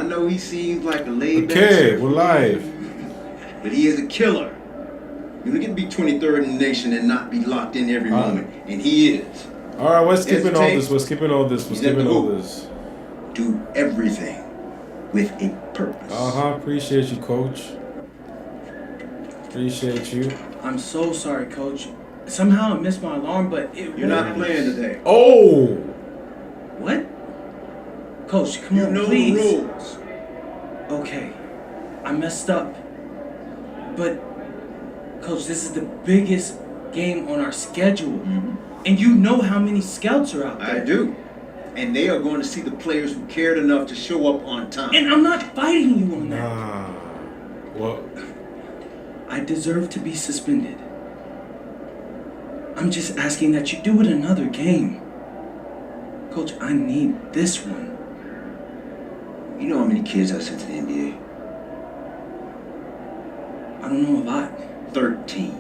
I know he seems like a laid-back. Okay, we're live. But he is a killer. You can be 23rd in the nation and not be locked in every moment, and he is. All right, we're skipping all this. We're skipping all this. We're skipping all this. Do everything with a purpose. Appreciate you, Coach. Appreciate you. I'm so sorry, Coach. Somehow I missed my alarm, but you're not playing today. Oh. What? Coach, come on, please. You know the rules. Okay, I messed up. But, Coach, this is the biggest game on our schedule. Mm-hmm. And you know how many scouts are out there. I do. And they are going to see the players who cared enough to show up on time. And I'm not fighting you on that. Nah. What? I deserve to be suspended. I'm just asking that you do it another game. Coach, I need this one. You know how many kids I sent to the NBA? I don't know a lot. 13.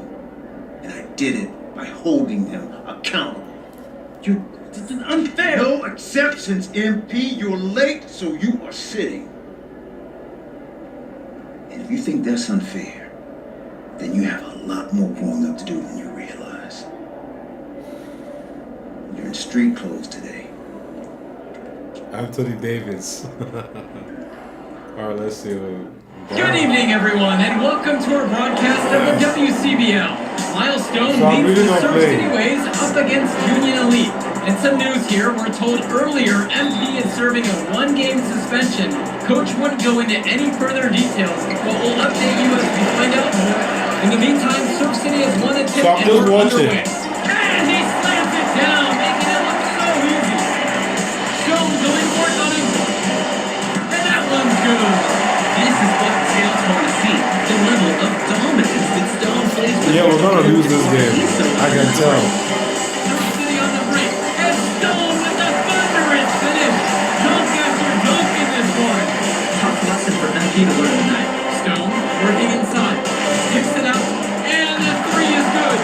And I did it by holding them accountable. This is unfair. No exceptions, MP. You're late, so you are sitting. And if you think that's unfair, then you have a lot more growing up to do than you realize. You're in street clothes today. Anthony Davis. All right, let's see. Good evening, everyone, and welcome to our broadcast of the WCBL. Milestone leads the Surf City Waves up against Union Elite. And some news here, we're told earlier MP is serving a one-game suspension. Coach wouldn't go into any further details, but we'll update you as we find out more. In the meantime, Surf City has won a tip and we're underway. And he slams it down, making it look so easy. Stone going for it on him. And that one's good. This is what scouts want to see. The level of dominance that Stone plays with. Yeah, we're gonna lose this game. I can tell. Surf City on the break. And Stone with the thunderous finish. Dunk after dunk in this one. Tough lesson for MP to learn tonight. Stone working inside. Kicks it out. And the three is good.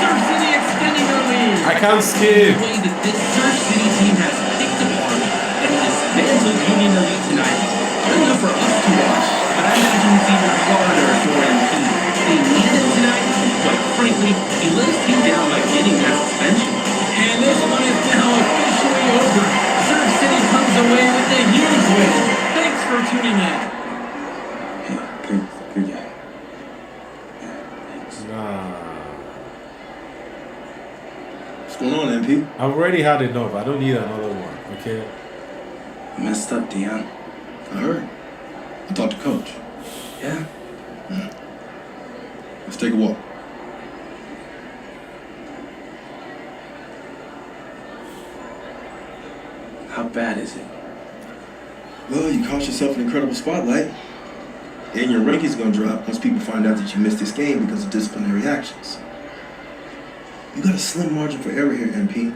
Surf City extending their lead. I can't skip. The way that this Surf City team has picked apart and dismantled Union Elite tonight. Hard enough for us to watch, but I imagine it's even harder for MP. They needed it tonight, but frankly, he let his team down by getting that suspension. And this one is now officially over. Surf City comes away with a huge win. Thanks for tuning in. Good game. Yeah, thanks. Nah. What's going on, MP? I've already had enough. I don't need another one. Okay. I messed up, Dion. I heard. I talked to Coach. Yeah? Let's take a walk. How bad is it? Well, you cost yourself an incredible spotlight. And your ranking's gonna drop once people find out that you missed this game because of disciplinary actions. You got a slim margin for error here, MP.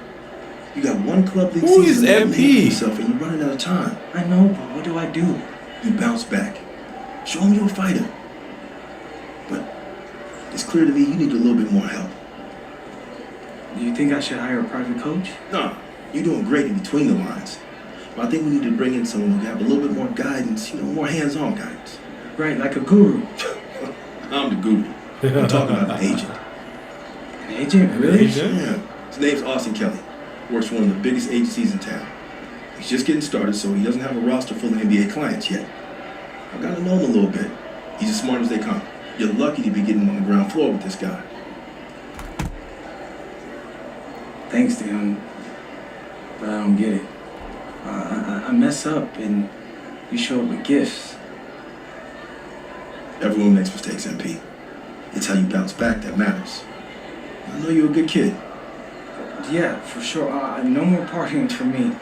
You got one club league Who season is left for MP? yourself and you're running out of time. I know, but what do I do? You bounce back. Show them you're a fighter. But it's clear to me you need a little bit more help. Do you think I should hire a private coach? Nah, you're doing great in between the lines. But I think we need to bring in someone who can have a little bit more guidance, more hands-on guidance. Right, like a guru. I'm the guru. I'm talking about an agent. An agent? Really? Yeah. His name's Austin Kelly. Works for one of the biggest agencies in town. He's just getting started, so he doesn't have a roster full of NBA clients yet. I've got to know him a little bit. He's as smart as they come. You're lucky to be getting on the ground floor with this guy. Thanks, Dion. But I don't get it. I mess up and you show up with gifts. Everyone makes mistakes, MP. It's how you bounce back that matters. I know you're a good kid. Yeah, for sure. No more partying for me.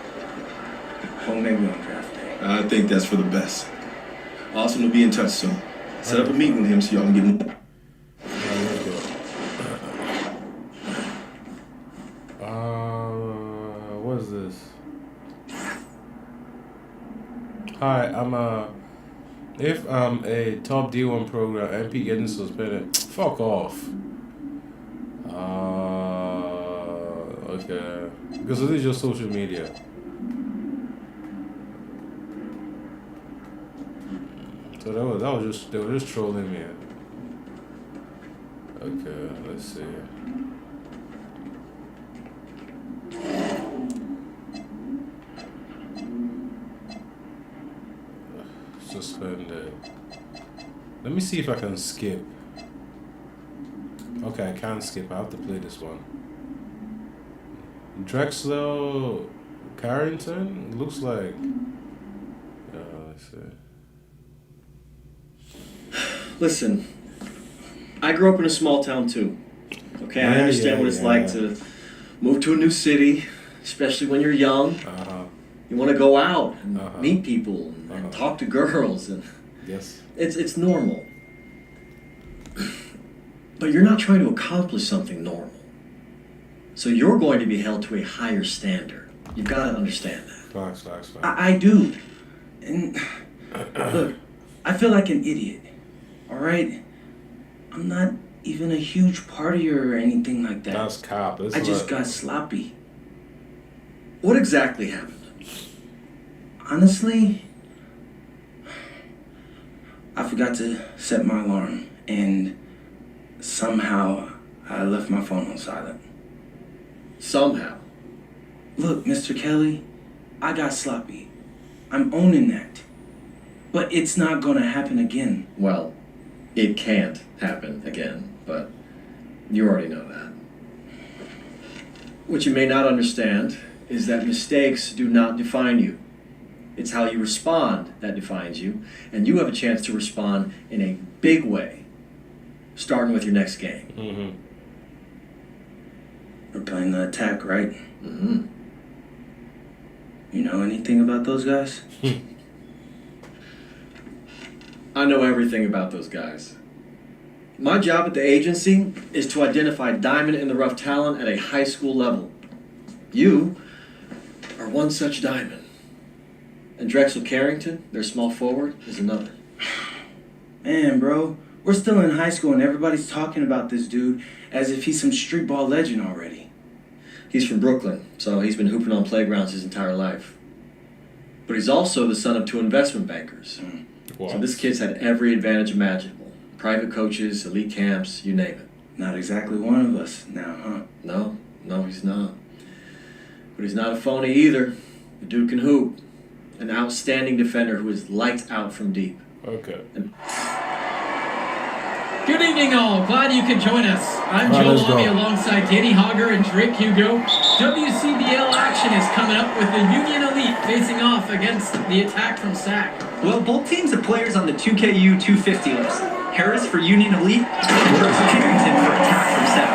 Well, maybe on draft day. I think that's for the best. Austin will be in touch soon. Set up a meeting with him so y'all can get more. What is this? Hi, if I'm a top D1 program, MP getting suspended. Fuck off. Okay. Because this is just social media. So that was just they were just trolling me. Okay, let's see. Suspended. Let me see if I can skip. Okay, I can't skip. I have to play this one. Drexel Carrington? Looks like. Let's see. Listen, I grew up in a small town too. Okay, I understand what it's like to move to a new city, especially when you're young. You want to go out and meet people and talk to girls, and yes, it's normal. But you're not trying to accomplish something normal. So you're going to be held to a higher standard. You've got to understand that. Facts. I do. And look, I feel like an idiot. All right? I'm not even a huge partier or anything like that. That's cop. I just got sloppy. What exactly happened? Honestly, I forgot to set my alarm, and somehow I left my phone on silent. Somehow. Look, Mr. Kelly, I got sloppy. I'm owning that. But it's not gonna happen again. Well, it can't happen again, but you already know that. What you may not understand is that mistakes do not define you. It's how you respond that defines you, and you have a chance to respond in a big way, starting with your next game. Mm-hmm. We're playing the Attack, right? Mm-hmm. You know anything about those guys? I know everything about those guys. My job at the agency is to identify diamond in the rough talent at a high school level. You are one such diamond. And Drexel Carrington, their small forward, is another. Man, bro, we're still in high school and everybody's talking about this dude as if he's some street ball legend already. He's from Brooklyn, so he's been hooping on playgrounds his entire life. But he's also the son of 2 investment bankers. Wow. So this kid's had every advantage imaginable. Private coaches, elite camps, you name it. Not exactly one of us now, huh? No, he's not. But he's not a phony either. The dude can hoop. An outstanding defender who is lights out from deep. Okay. Good evening, all. Glad you could join us. I'm All right, Joe let's Lobby go. alongside Danny Hogger and Drake Hugo. WCBL action is coming up with the Union Elite facing off against the Attack from SAC. Well, both teams have players on the 2KU 250 list. Harris for Union Elite and Drexel Carrington for Attack from SAC.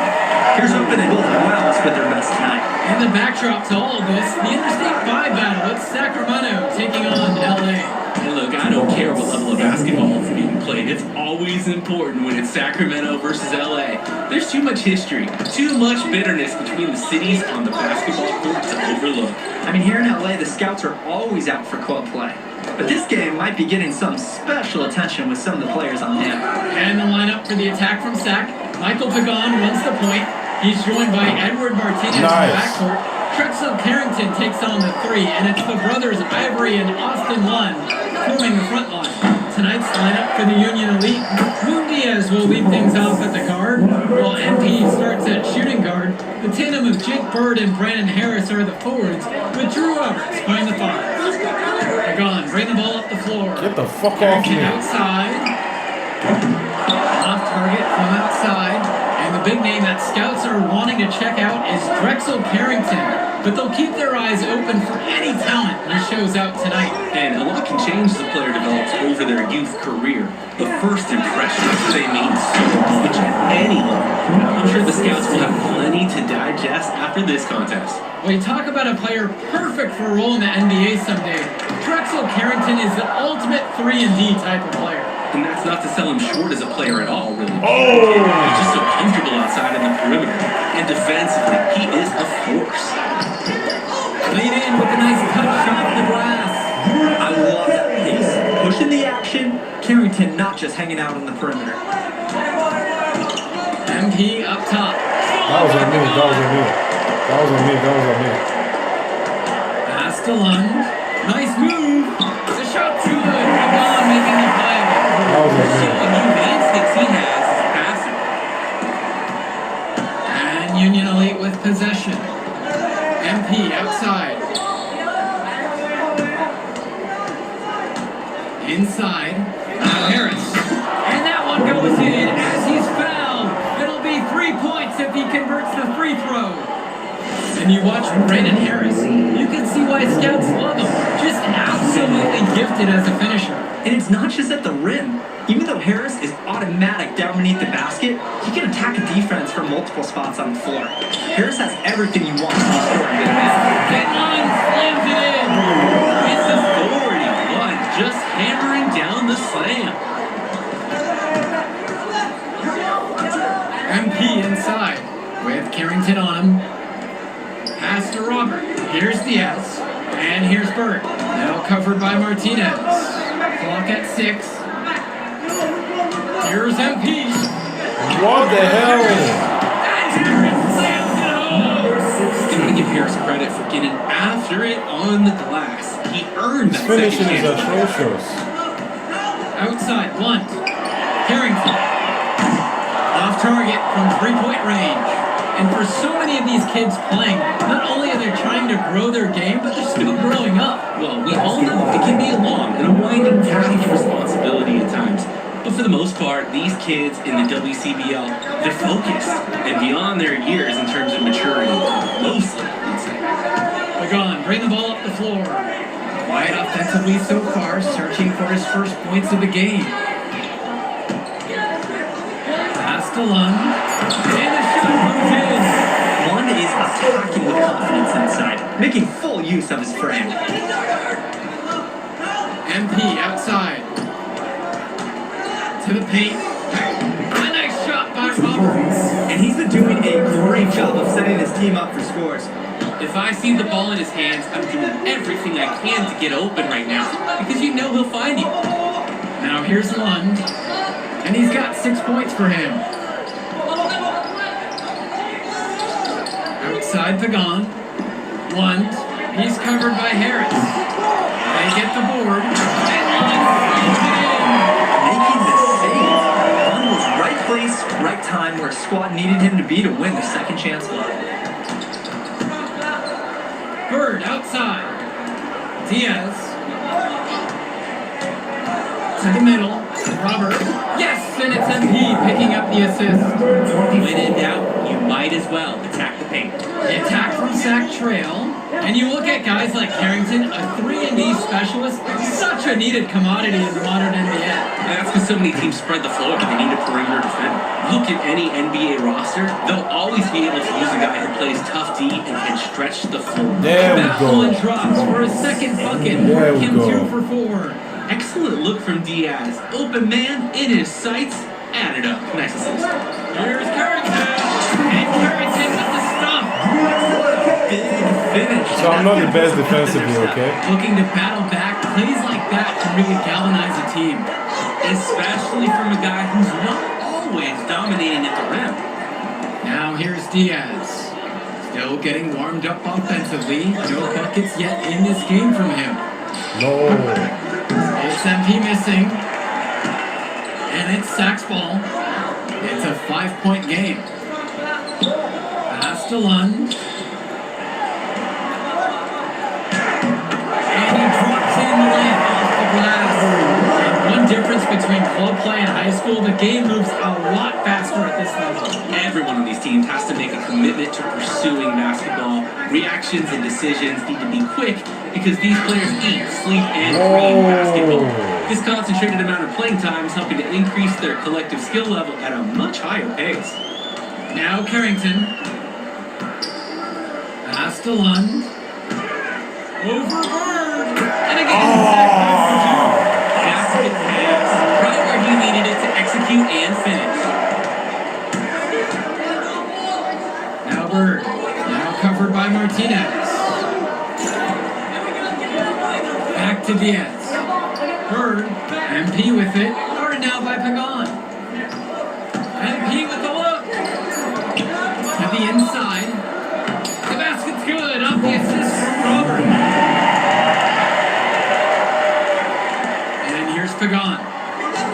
Here's hoping they both well spit their best tonight. And the backdrop to all of this, the Interstate 5 battle. It's Sacramento taking on LA. And look, I don't care what level of basketball is being played. It's always important when it's Sacramento versus LA. There's too much history, too much bitterness between the cities on the basketball court to overlook. I mean, here in LA, the scouts are always out for club play. But this game might be getting some special attention with some of the players on hand. And the lineup for the Attack from SAC. Michael Pagan runs the point. He's joined by Edward Martinez in the backcourt. Drexel Carrington takes on the 3, and it's the brothers Ivory and Austin Lund forming the front line. Tonight's lineup for the Union Elite. Moon Diaz will lead things off at the guard, while MP starts at shooting guard. The tandem of Jake Bird and Brandon Harris are the forwards, with Drew Roberts playing the 5. Pagan, bring the ball up the floor. Get the fuck off Carrington me. outside. Off target from outside. And the big name that scouts are wanting to check out is Drexel Carrington. But they'll keep their eyes open for any talent who shows out tonight. And a lot can change as the player develops over their youth career. The first impressions, they mean so much at any level. I'm sure the scouts will have plenty to digest after this contest. When you talk about a player perfect for a role in the NBA someday, Drexel Carrington is the ultimate 3-and-D type of player. And that's not to sell him short as a player at all, really. He's just so comfortable outside in the perimeter. And defensively, he is a force. Lead in with a nice touch off the glass. I love that pace. Pushing the action, Carrington not just hanging out on the perimeter. MP up top. That was on me. Pass to Lund. Nice move. The shot's good. Pagan making the play. outside. Inside. Now Harris. And that one goes in as he's fouled. It'll be 3 points if he converts the free throw. And you watch Brandon Harris, you can see why scouts love him. Just absolutely gifted as a finisher. And it's not just at the rim. Even though Harris is automatic down beneath the basket, he can attack a defense from multiple spots on the floor. Harris has everything you want to be scoring good at. Line slams it in. It's authority. One just hammering down the slam. MP inside with Carrington on him. Pass to Robert. Here's Diaz. And here's Bird. Now covered by Martinez. Clock at 6. Here's MP. What the hell? And Harris slams it home. I'm gonna give Harris credit for getting after it on the glass. He earned His that finishing second is chance. atrocious. Outside, Blunt. Carrington. Off target from 3-point range. And for so many of these kids playing, not only are they trying to grow their game, but they're still growing up. Well, we all know it can be a long and a winding path of responsibility at times. But for the most part, these kids in the WCBL, they're focused and beyond their years in terms of maturity. Mostly, I'd say. Pagan, bring the ball up the floor. Quiet offensively so far, searching for his first points of the game. Pass to Lund. And the shot comes in. One is attacking with confidence inside, making full use of his frame. MP outside. To the paint. A nice shot by Roberts. And he's been doing a great job of setting his team up for scores. If I see the ball in his hands, I'm doing everything I can to get open right now because you know he'll find you. Now here's Lund. And he's got 6 points for him. Outside Pagan. Lund. He's covered by Harris. They get the board. And Lund slams it in. Making the save. Lund was right place, right time where squad needed him to be to win the second chance ball. Bird outside. Diaz. To the middle. Robert. Yes, and it's MP picking up the assist. When in doubt, you might as well attack the paint. The attack from Sack Trail. And you look at guys like Carrington, a 3-and-D specialist, such a needed commodity in the modern NBA. That's because so many teams spread the floor and they need a perimeter defender. Look at any NBA roster, they'll always be able to use a guy who plays tough D and can stretch the floor. There we That go. one drops for a second bucket. There we Him go. 2 for 4. Excellent look from Diaz. Open man in his sights. Add it up. Nice assist. Here's Carrington. And Carrington with the stump. Big finish. So I'm not the best defensively, okay? Looking to battle back. Plays like that can really galvanize a team. Especially from a guy who's not always dominating at the rim. Now here's Diaz. Still getting warmed up offensively. No buckets yet in this game from him. No. It's MP missing. And it's Sack's ball. It's a 5-point game. Pass to Lund. And he drops in late off the glass. And one difference between club play and high school, the game moves a lot faster at this level. Every one of these teams has to make a commitment to pursuing basketball. Reactions and decisions need to be quick because these players eat, sleep, and breathe basketball. This concentrated amount of playing time is helping to increase their collective skill level at a much higher pace. Now Carrington. Pass to Lund. Over Bird. And again, Sack goes for 2. Basket pass, right where he needed it to execute and finish. Now Bird. Now covered by Martinez. Back to Diaz. Bird. MP with it. Guarded now by Pagan. MP with the look. To the inside. The basket's good. Off the assist from Robert. And here's Pagan.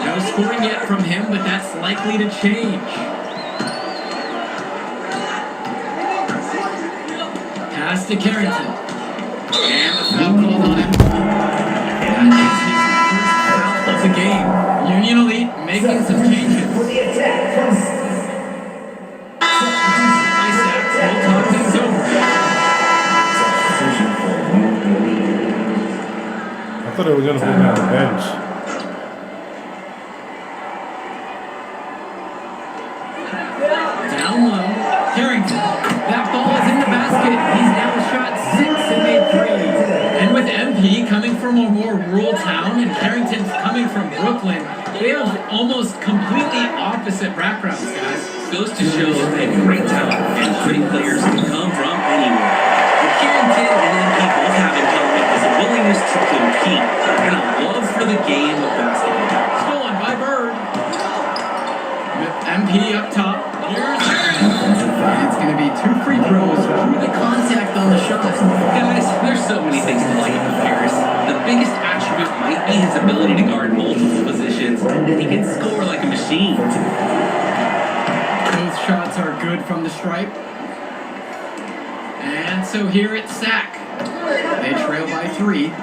No scoring yet from him, but that's likely to change. Pass to Carrington. And the foul called on him. That is his first foul of the game. Union Elite making some changes. Isaac will talk things over. I thought they were gonna put him on the bench. Down low, Carrington. That ball is in the basket. He's now shot 6 and made 3. And with MP coming from a more rural town and Carrington's coming from Brooklyn, they have almost completely opposite backgrounds, guys. Goes to show that they have great talent and great players can come from anywhere. What Carrington and MP both have in common is a willingness to compete and a love for the game of basketball. Stolen by Bird. With MP up top. Here's Harris. And it's going to be 2 free throws through the contact on the shot. Guys, there's so many things to like about Harris. The biggest attribute might be his ability to guard multiple positions, and he can score like a machine. Both shots are good from the stripe. And so here it's Sack. They trail by 3. The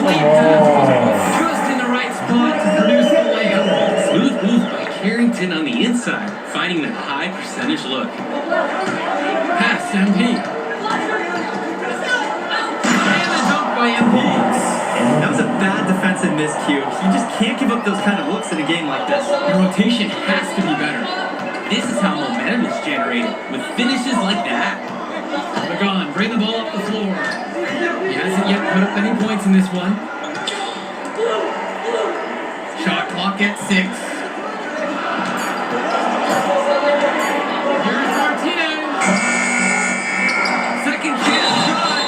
lead pass was put just in the right spot to produce the layup. Smooth move by Carrington on the inside, finding that high percentage look. Pass to MP. And a dunk by MP. That was a bad defensive miscue. You just can't give up those kind of looks in a game like this. The rotation has to be better. This is how momentum is generated, with finishes like that. Lagon, bring the ball up the floor. He hasn't yet put up any points in this one. Shot clock at 6. Here's Martinez. Second chance shot.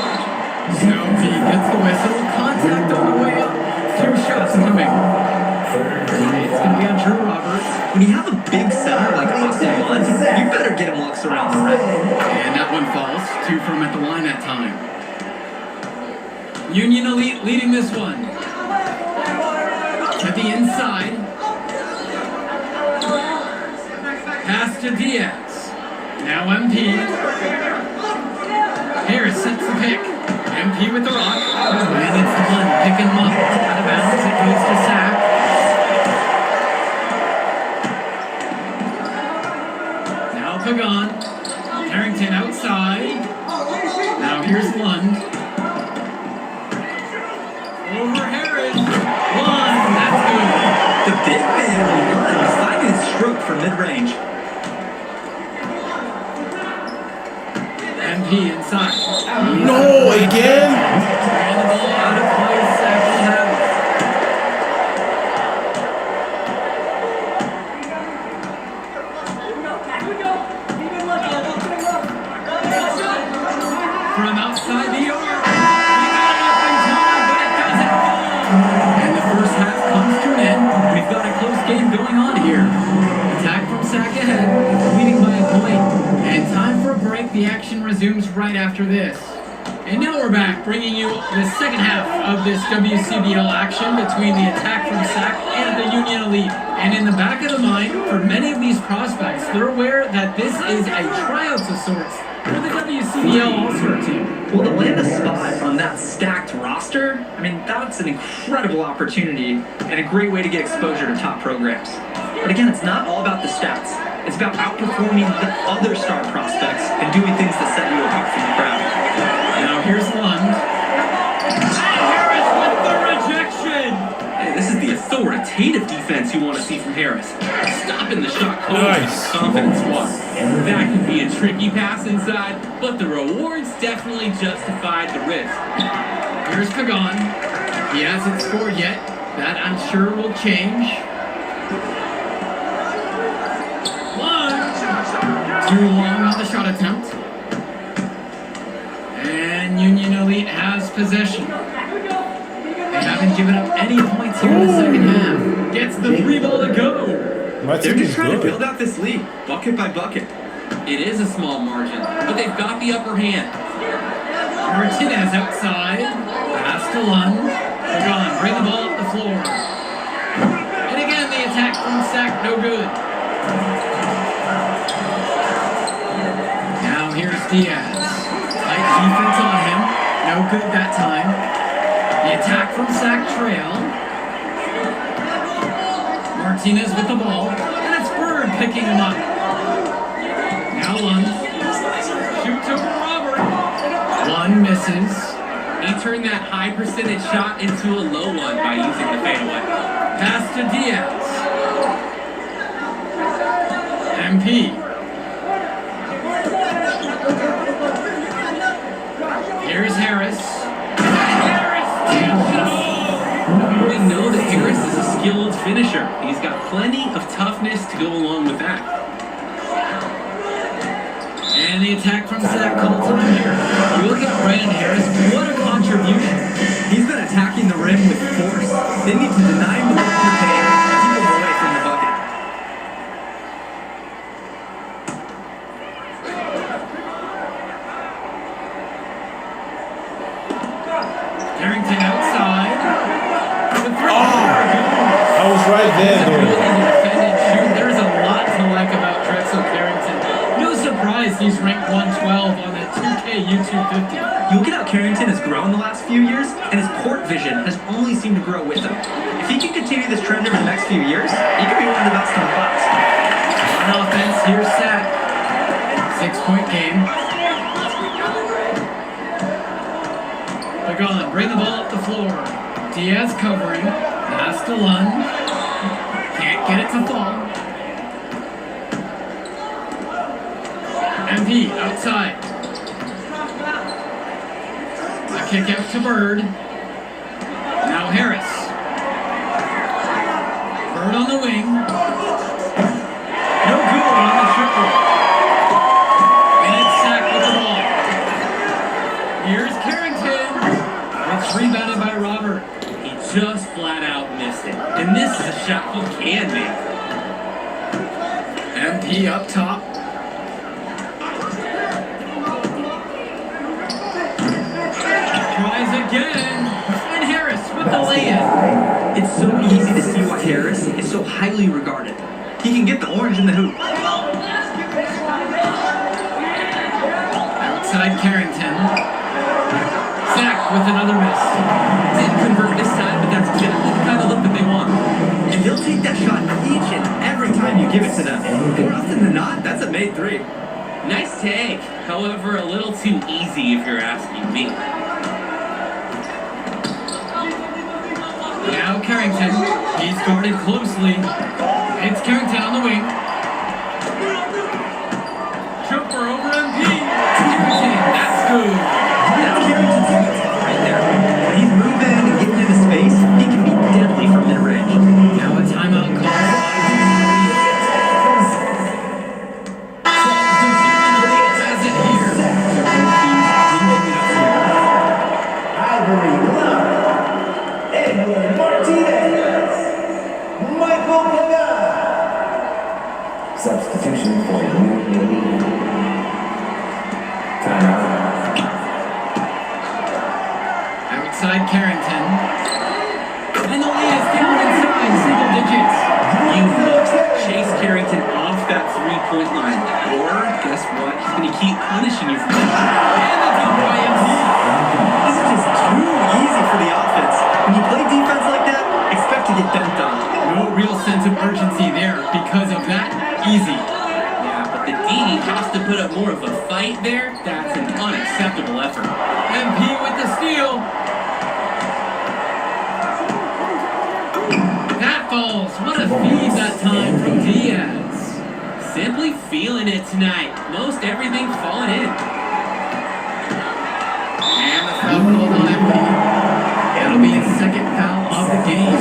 So he gets the whistle. Contact on the way up. 2 shots coming. It's going to be on Drew Roberts. When you have a big center like Austin Munn, you better get him looks around the rim. And that one falls. 2 from at the line that time. Union Elite leading this one. To the inside. Pass to Diaz. Now MP. Harris sets the pick. MP with the rock. And it's Munn picking him up. Out of bounds. It goes to Sack. Now Pagan. Harrington outside. Now here's Lund. Over Harris. Lund. That's good. The big man Munn is finding his stroke from mid-range. MP inside. No, again? And the ball out of place. Sack will have it. From outside the arc. He got it up in time, but it doesn't fall. And the first half comes to an end. We've got a close game going on here. Attack from Sack ahead, leading by a point. And time for a break. The action resumes right after this. And now we're back, bringing you the second half of this WCBL action between the attack from Sack and the Union Elite. And in the back of the mind, for many of these prospects, they're aware that this is a tryouts of sorts for the WCBL All-Star team. Well, to land a spot on that stacked roster, I mean, that's an incredible opportunity and a great way to get exposure to top programs. But again, it's not all about the stats. It's about outperforming the other star prospects and doing things that set you apart from the crowd. Now here's Lund. Harris with the rejection! Hey, this is the authoritative defense you want to see from Harris. Stopping the shot clock Nice. with confidence walk. That could be a tricky pass inside, but the rewards definitely justified the risk. Here's Pagan. He hasn't scored yet. That I'm sure will change. Too long on the shot attempt. And Union Elite has possession. They haven't given up any points here in the second half. Gets the 3 ball to go. My They're team just is trying to good. build out this lead, bucket by bucket. It is a small margin, but they've got the upper hand. Martinez outside. Pass to Lund. Pagan, bring the ball up the floor. And again, the attack from Sack, no good. Now here's Diaz. Tight defense on him. No No good that time. The attack from Sack Trail. Martinez with the ball. And it's Bird picking him up. Now Lund. Shoots over Robert. Lund misses. He turned that high percentage shot into a low one by using the fadeaway. Pass to Diaz. MP. Here's Harris. Harris takes it all. We know that Harris is a skilled finisher. He's got plenty of toughness to go along with that. And the attack from Zach Colton here. You look at Brandon Harris, what a contribution. He's been attacking the rim with force. They need to deny him the look in the paint and keep him away from the bucket. Carrington outside. The three. I was right there, Ability though. to defend and shoot. There's a lot to like about Drexel Carrington. No surprise he's ranked 112 on the 2K YouTube 50. You look at how Carrington has grown the last few years, and his court vision has only seemed to grow with him. If he can continue this trend over the next few years, he could be one of the best in the class. On offense, here's Sack. 6-point game. Pagan, bring the ball up the floor. Diaz covering. Pass to Lund. Can't get it to fall. MP outside. A kick out to Bird. Now Harris. Bird on the wing. No good on the triple. And it's Sack with the ball. Here's Carrington. It's rebounded by Robert. He just flat out missed it. And this is a shot he can make. MP up top. Tries again. And Harris with the lay-in. It's so easy to see why Harris is so highly regarded. He can get the orange in the hoop. Outside Carrington. Sack with another miss. Didn't convert this time, but that's exactly the kind of look that they want. And they'll take that shot each and every time you give it to them. More often than not, that's a made three. Nice take. However, a little too easy if you're asking me. Now Carrington. He's guarded closely. It's Carrington on the wing. Jumper over MP. Carrington, that's good. That's Carrington's sweet spot right there. When he's moving and getting into space, he can be deadly from mid-range. Now a timeout call. Has it here. Ivory Lund, Edwin Martinez, Michael Pagan. Substitution for Union. Timeout. Outside Carrington. And the lead is down inside single digits. You must chase Carrington off that three-point line. Or, guess what? He's going to keep punishing you for that. And the dunk by MP. This is just too easy for the offense. When you play defense like that, expect to get dunked on. No real sense of urgency there because of that. Easy. Yeah, but the D has to put up more of a fight there. That's an unacceptable effort. MP with the steal. That falls. What a feed that time from Diaz. Simply feeling it tonight. Most everything's falling in. And the foul called on MP. It'll be his second foul of the game.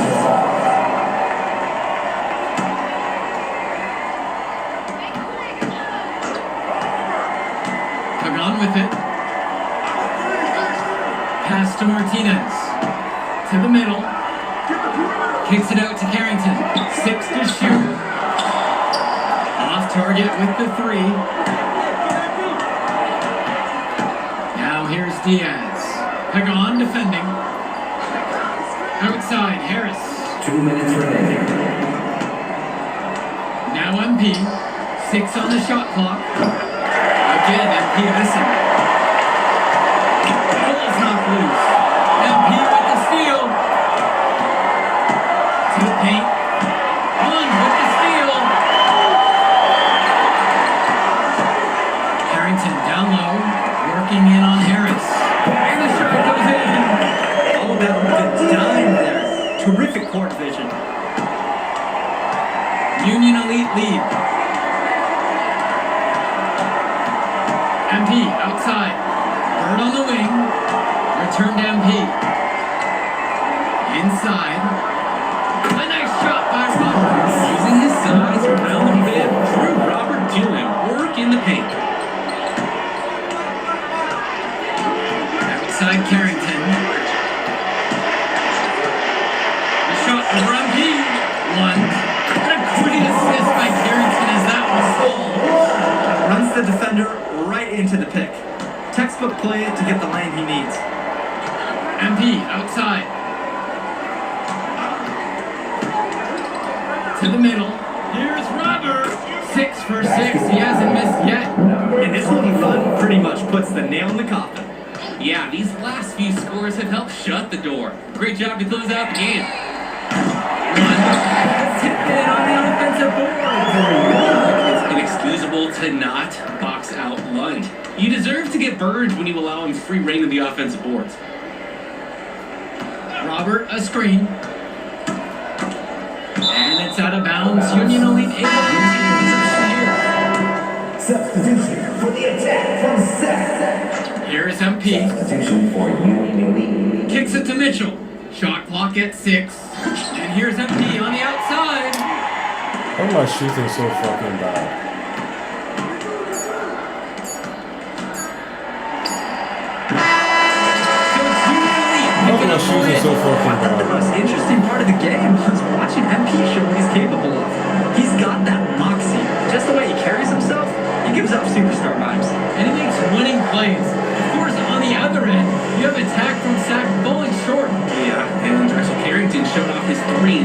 Pagan with it. Pass to Martinez. To the middle. Kicks it out to Carrington. 6 to shoot. Off target with the 3. Now here's Diaz. Pagan defending. Outside, Harris. 2 minutes remaining. Now MP. 6 on the shot clock. Again, MP missing. Ball's knocked court vision. Union Elite lead. MP outside. Bird on the wing. Return to MP. Inside. A nice shot by Robert. Using his size around the bib, Drew Robert doing work in the paint. Outside Carrington. A shot over MP. One. What a great assist by Carrington as that was full. Runs the defender right into the pick. Textbook play to get the lane he needs. MP outside. To the middle. Here's Robert. 6 for 6. He hasn't missed yet. And this little run pretty much puts the nail in the coffin. Yeah, these last few scores have helped shut the door. Great job to close out the game. Tipped in on the offensive board. It's inexcusable to not box out Lund. You deserve to get burned when you allow him free reign of the offensive boards. Robert, a screen. And it's out of bounds. Union Elite able to continue possession here. Substitution for the attack from Seth. Here's MP. Substitution for Union Elite. Kicks it to Mitchell. Shot clock at 6. And here's MP on the outside. Why am I shooting so fucking bad? So it's Union Elite Why picking am I up the shooting win. so fucking The bad? most interesting part of the game was watching MP show what he's capable of. He's got that moxie. Just the way he carries himself, he gives up superstar vibes. And he makes winning plays. Of course, on the other end, you have attack from Sack falling short. Yeah, and Drexel Carrington showed off his 3.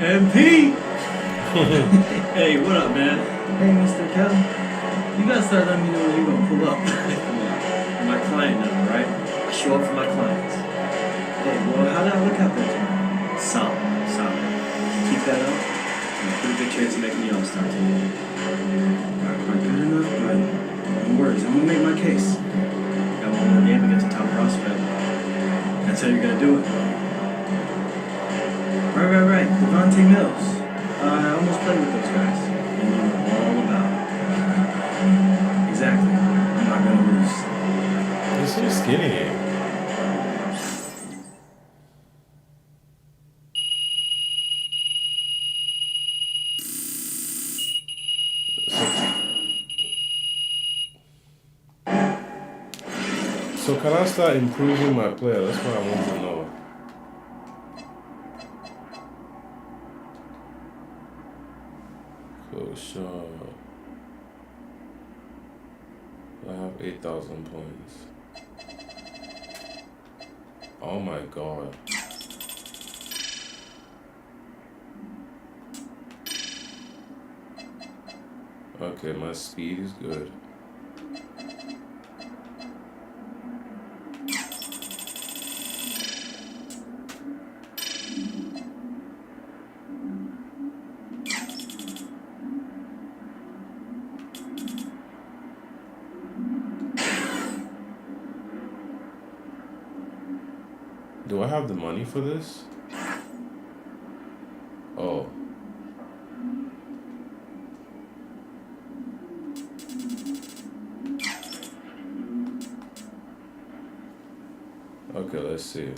MP! Hey, what up, man? Hey, Mr. Kelly. You gotta start letting me know when you're gonna pull up. My client number, right? I show up for my clients. Hey, well, how did I look out there tonight? Solid. Keep that up. And a pretty good chance of making the All-Star team. Not quite good enough, but no worries. I'm gonna make my case. Got one more game against a top prospect. That's how you're gonna do it. Right. Devontae Mills. I almost played with those guys. And you know all about it. Exactly. I'm not gonna lose. He's so skinny. So can I start improving my player? That's what I want to know. Cool, sure. I have 8,000 points. Oh my god. Okay, my speed is good. Do I have the money for this? Oh. Okay, let's see.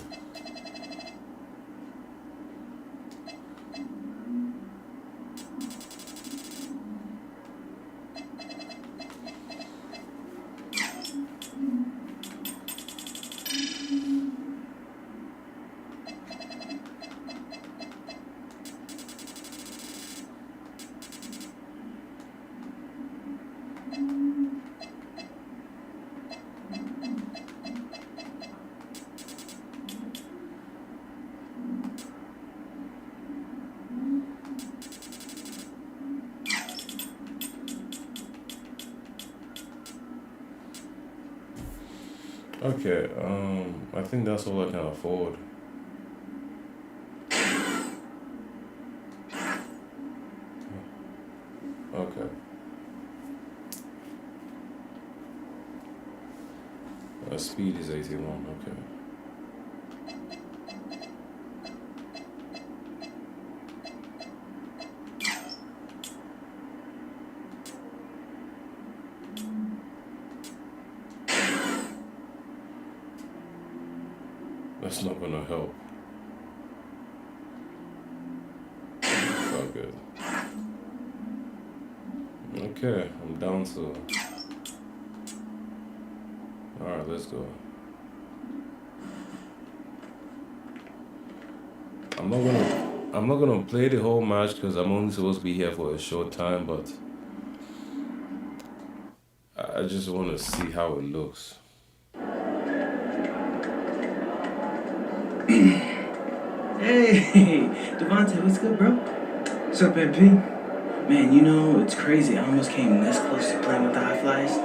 Okay, I think that's all I can afford. Okay. My speed is 81, okay. That's not gonna help. Felt good. Okay, I'm down to. Alright, let's go. I'm not gonna play the whole match because I'm only supposed to be here for a short time, but I just want to see how it looks. Hey, Devontae, what's good, bro? What's up, MP? Man, you know, it's crazy. I almost came this close to playing with the High Flyers.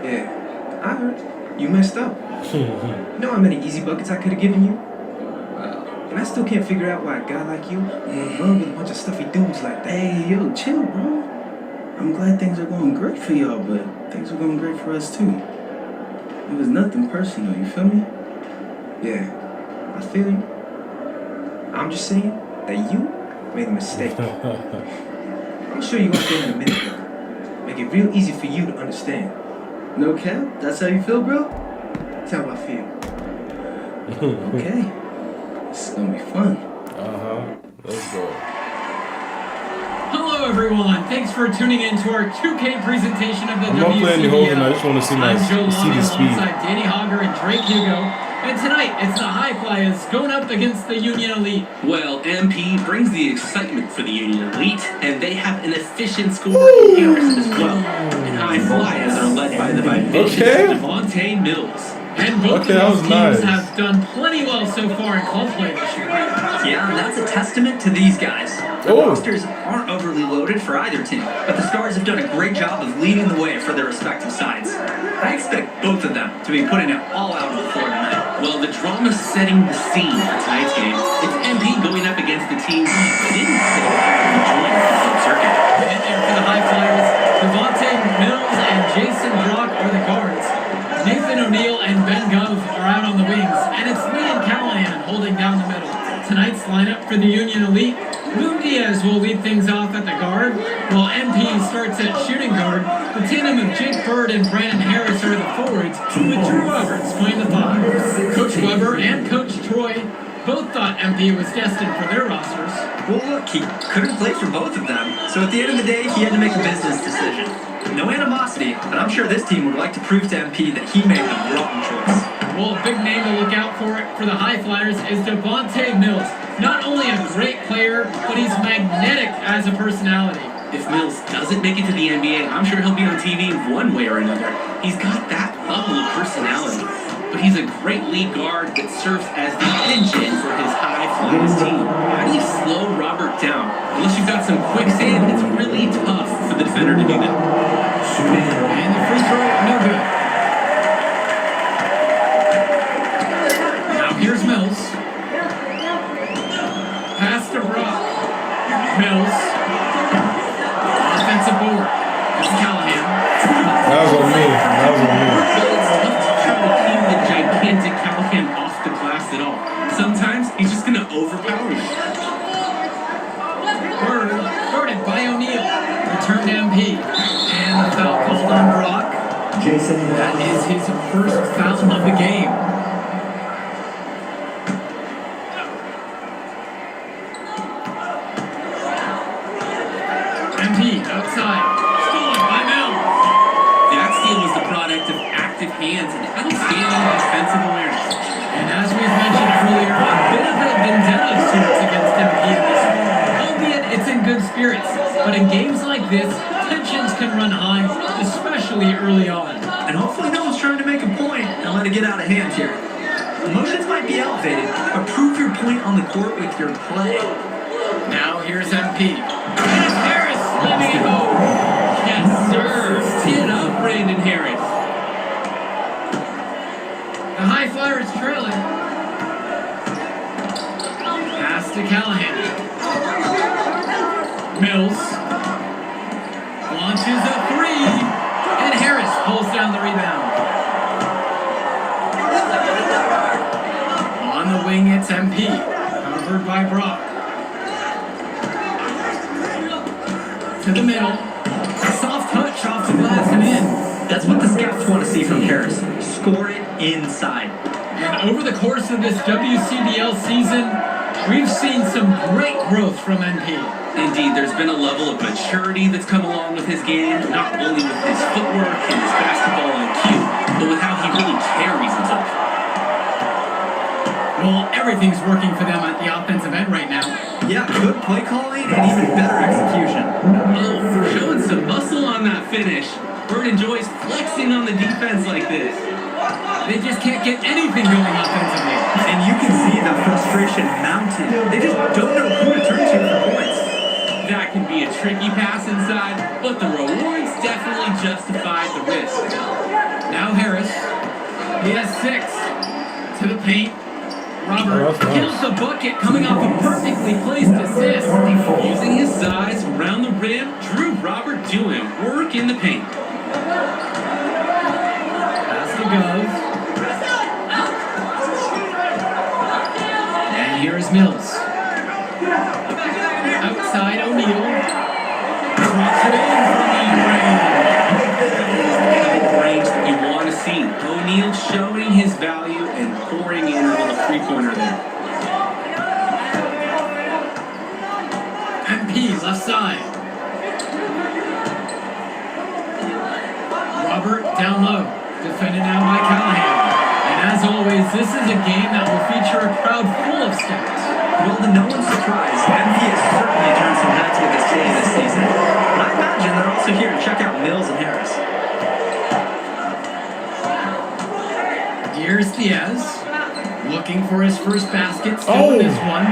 Yeah, I heard. You messed up. You know how many easy buckets I could have given you? And I still can't figure out why a guy like you would run with a bunch of stuffy dudes like that. Hey, yo, chill, bro. I'm glad things are going great for y'all, but things are going great for us, too. It was nothing personal, you feel me? Yeah, I feel you. I'm just saying that you made a mistake. I'll show you out there in a minute, bro. Make it real easy for you to understand. No cap? That's how you feel, bro? That's how I feel. Okay. This is gonna be fun. Let's go. Hello, everyone. Thanks for tuning in to our 2K presentation of the I'm not playing the whole thing. I just want to see I'm Joe see Lonnie the speed. alongside Danny Hogger and Drake Hugo. And tonight, it's the High Flyers going up against the Union Elite. Well, MP brings the excitement for the Union Elite, and they have an efficient score in Harris as well. And High Flyers are led by the vicious Devontae Mills. And both that of was these teams nice. have done plenty well so far in club play this year. Yeah, and that's a testament to these guys. The rosters aren't overly loaded for either team, but the Stars have done a great job of leading the way for their respective sides. I expect both of them to be putting it all out on the floor tonight. Well, the drama's setting the scene for tonight's game. It's MP going up against the team who didn't stay and join the club circuit. In there for the High Flyers, Devontae Mills and Jason Brock are the guards. Nathan O'Neill and Ben Gove are out on the wings, and it's Liam Callahan holding down the middle. Tonight's lineup for the Union Elite, Moon Diaz will lead things off at the guard, while MP starts at shooting guard. The tandem of Jake Bird and Brandon Harris are the forwards, with Drew Roberts playing the five. Coach Weber and Coach Troy both thought MP was destined for their rosters. Well, look, he couldn't play for both of them, so at the end of the day, he had to make a business decision. No animosity, but I'm sure this team would like to prove to MP that he made the wrong choice. Well, a big name to look out for the High Flyers is Devontae Mills. Not only a great player, but he's magnetic as a personality. If Mills doesn't make it to the NBA, I'm sure he'll be on TV one way or another. He's got that level of personality. But he's a great lead guard that serves as the engine for his High Flyers team. How do you slow Robert down? Unless you've got some quicksand, it's really tough for the defender to do that. And the free throw, no good. Now here's Mills. Pass to Brock. Mills. Offensive board. It's Callahan. That was on me. That was on me. It's tough to try to keep the gigantic Callahan off the glass at all. Sometimes he's just going to overpower you. Bird, guarded by O'Neill. Return to MP. And the foul called on Brock. That is his first foul of the game. MP outside. Stolen by Mills. That steal was the product of active hands and outstanding defensive awareness. And as we've mentioned earlier, a bit of a vendetta of sorts against MP in this one. Albeit it's in good spirits. But in games like this, tensions can run high, especially early on. And hopefully no one's trying to make a point and let it get out of hand here. Emotions might be elevated, but prove your point on the court with your play. Now here's MP. And Harris slamming it home. Yes, sir. Tee it up, Brandon Harris. The High Flyers trailing. Pass to Callahan. Mills. Launches a three. And Harris pulls down the rebound. wing, it's MP. Covered by Brock. To the middle. A soft touch off the glass and in. That's what the scouts want to see from Harris. Score it inside. And over the course of this WCBL season, we've seen some great growth from NP. Indeed, there's been a level of maturity that's come along with his game, not only with his footwork and his basketball IQ, but with how he really carries himself. Well, everything's working for them at the offensive end right now. Yeah, good play calling and even better execution. Oh, showing some muscle on that finish. Bird enjoys flexing on the defense like this. They just can't get anything going offensively. And you can see the frustration mounting. They just don't know who to turn to for points. That can be a tricky pass inside, but the rewards definitely justified the risk. Now Harris. He has 6. To the paint. Robert kills the bucket, coming off a perfectly placed assist. Using his size around the rim, Drew Robert doing work in the paint. Pass to Gove. And here's Mills. Outside O'Neal. Drops it in from The range that you want to see. O'Neal showing his value and pouring in a little three-pointer there. MP left side. Robert down low. Defended now by Callahan. And as always, this is a game that will feature a crowd full of scouts. Well, to no one's surprise, MP has certainly turned some heads with his game this season. But I imagine they're also here to check out Mills and Harris. Here's Diaz. Looking for his first basket. Still this one.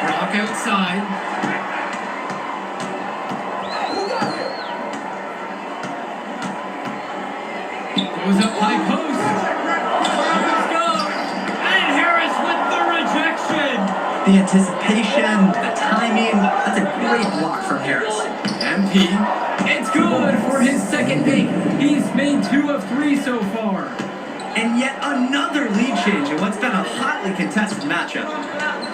Brock outside. Goes up high post. Let's go. And Harris with the rejection. The anticipation, the timing, that's a great block from Harris. MP. It's good for his second make. He's made 2 of 3 so far. And yet another lead change in what's been a hotly contested matchup.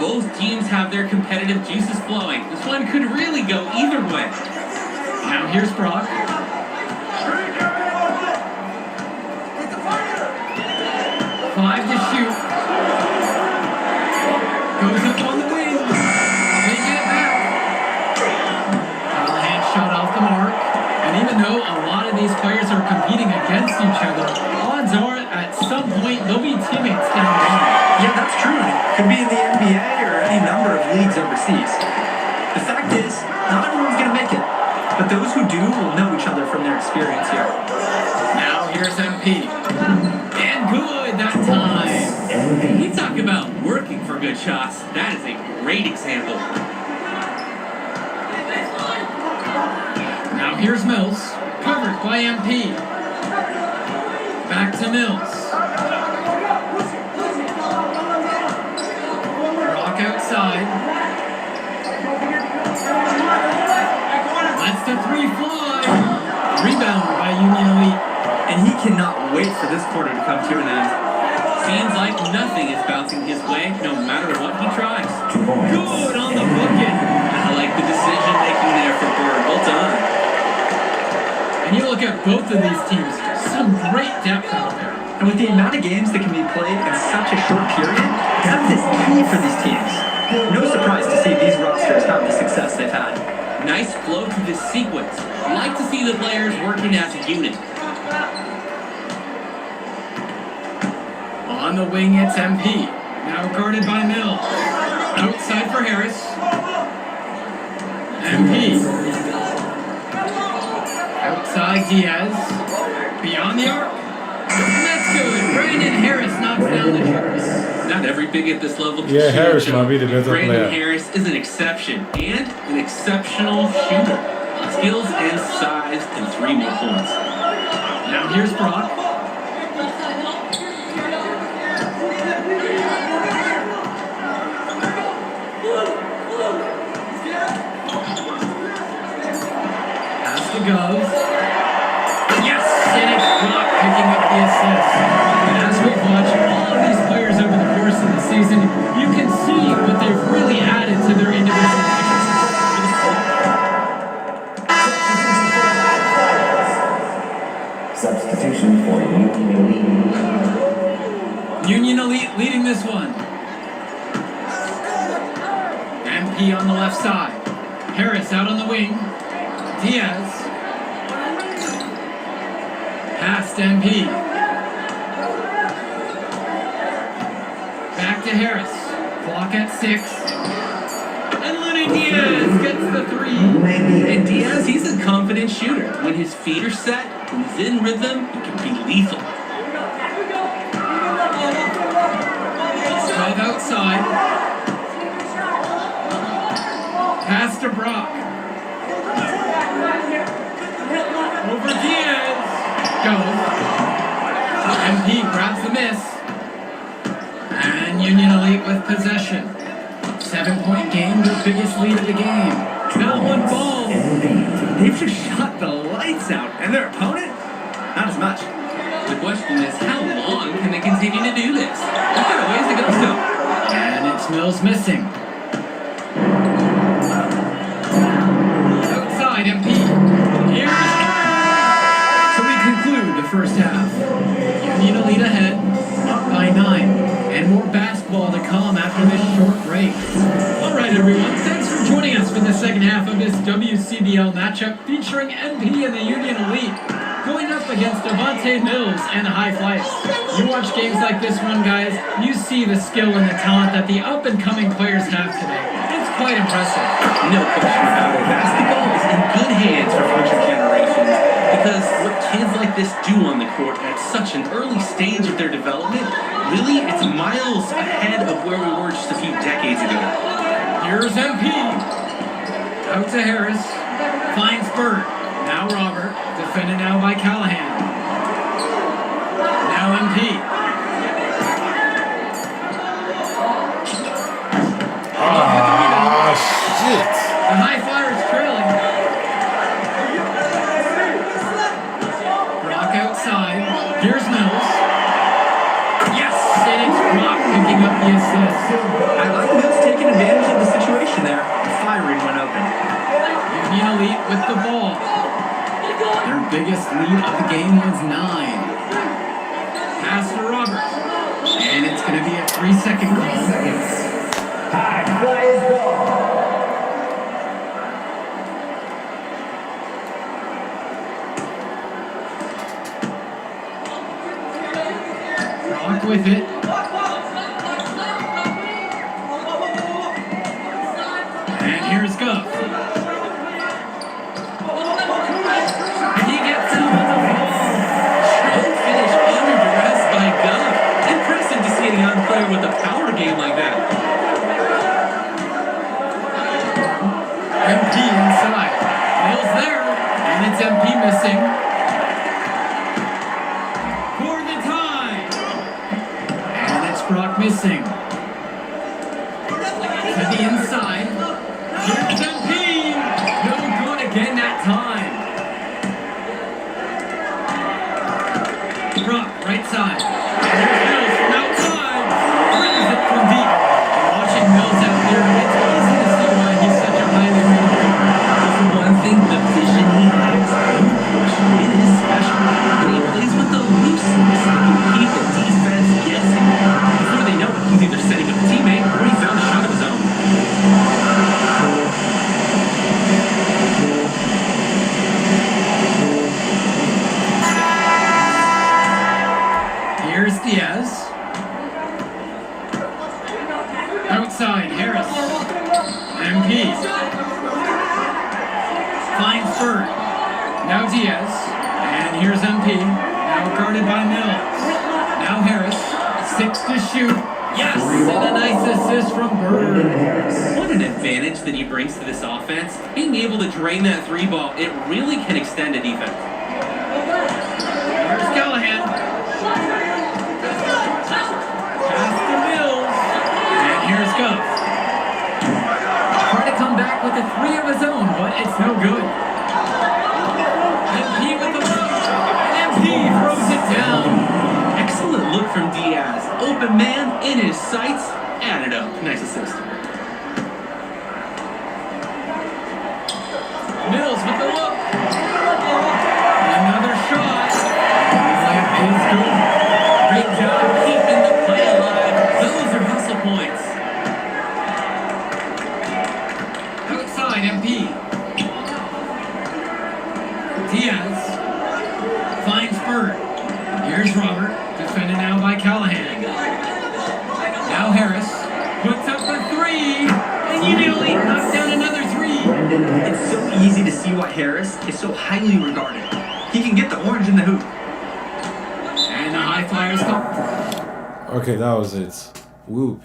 Both teams have their competitive juices flowing. This one could really go either way. Now here's Brock. 5 to shoot. Goes up on the wing. They get it back. Callahan shot off the mark. And even though a lot of these players are competing against each other, odds are at some point they'll be teammates down the line. Yeah, that's true. Could be in the NBA or any number of leagues overseas. The fact is, not everyone's going to make it. But those who do will know each other from their experience here. Now here's MP. And good that time. You talk about working for good shots. That is a great example. Now here's Mills. Covered by MP. Back to Mills. Brock outside. Lets the 3 fly. Rebound by Union Elite. And he cannot wait for this quarter to come to an end. Seems like nothing is bouncing his way, no matter what he tries. Good on the bucket. I like the decision making there for Bird. Well done. And you look at both of these teams, some great depth out there. And with the amount of games that can be played in such a short period, depth is key for these teams. No surprise to see these rosters have the success they've had. Nice flow to this sequence. Like to see the players working as a unit. On the wing, it's MP. Now guarded by Mills. Outside for Harris. MP. Outside Diaz. Beyond the arc. And that's good. Brandon Harris knocks down the Harris. Not every big at this level can Yeah, shoot, Harris so might be the better Brandon player. Harris is an exception and an exceptional shooter. Skills and size and 3 more points. Now here's Brock. Pass to Gove. Yes! And it's Brock picking up the assist. And as season, you can see what they've really added to their individual Substitution for Union Elite. Union Elite leading this one. MP on the left side. Harris out on the wing. Diaz. Past MP. Back to Harris. Clock at 6. And Looney Diaz gets the 3. And Diaz, he's a confident shooter. When his feet are set, when he's in rhythm, he can be lethal. Shove outside. Pass to Brock. Over Diaz. Go. MP grabs the miss. And Union Elite with possession. 7-point game, their biggest lead of the game. Not one ball. They've just shot the lights out, and their opponent, not as much. The question is, how long can they continue to do this? They've got a ways to go still. And it's Mills missing. Outside, MP. Here's. So we conclude the first half. Union Elite ahead, up by 9. And more basketball to come after this short break. All right, everyone. Thanks for joining us for the second half of this WCBL matchup featuring MP and the Union Elite going up against Devontae Mills and High Flyers. You watch games like this one, guys, you see the skill and the talent that the up-and-coming players have today. It's quite impressive. No question about it. Basketball is in good hands for future generations because what kids like this do on the court at such an early stage of their development, really, it's miles ahead of where we were just a few decades ago. Here's MP. Out to Harris. Finds Bird. Now Robert. Defended now by Callahan. Now MP. Ah, shit. The High Flyers trailing. Brock outside. Here's Mills. Yes! And it's Brock picking up the assist. I like Mills taking advantage of the situation there, firing when open. Union Elite with the ball. Their biggest lead of the game was 9. Pass to Robert. And it's going to be a 3-second call. High Flyers ball. Brock with it. And here's Guff. He gets out of the ball. Strong finish under duress by Guff. Impressive to see a young player with a power game like that. MP inside. Mills there. And it's MP missing. For the tie. And it's Brock missing. To the inside. Here's MP. No good again that time. Brock, right side. And here's Mills from outside. Brings it from deep. Watching Mills out there, it's easy to see why he's such a highly rated player. For one thing, the vision he has, no question, it is special. And he plays with the looseness that can keep the defense guessing. Before they know it, he's either setting up a teammate or he found a shot of his own. Here's Diaz. Outside, Harris. MP. Finds Bird. Now Diaz. And here's MP. Now guarded by Mills. Now Harris. 6 to shoot. Yes! And a nice assist from Bird. What an advantage that he brings to this offense. Being able to drain that 3 ball, it really can extend a defense. Here's Callahan. Pass to Mills. And here's Guff. Trying to come back with a 3 of his own, but it's no good. MP with the look. And MP throws it down. Excellent look from Diaz. Open man in his sights. Nice assist. Mills with the look. Another shot. Layup is good. Great job keeping the play alive. Those are hustle points. Outside MP. Diaz finds Bird. Here's Robert, defended now by Callahan. Now Harris puts up a three, and Unity knocks down another three. It's so easy to see why Harris is so highly regarded. He can get the orange in the hoop. And the High Flyers come. Okay, that was it. Woo.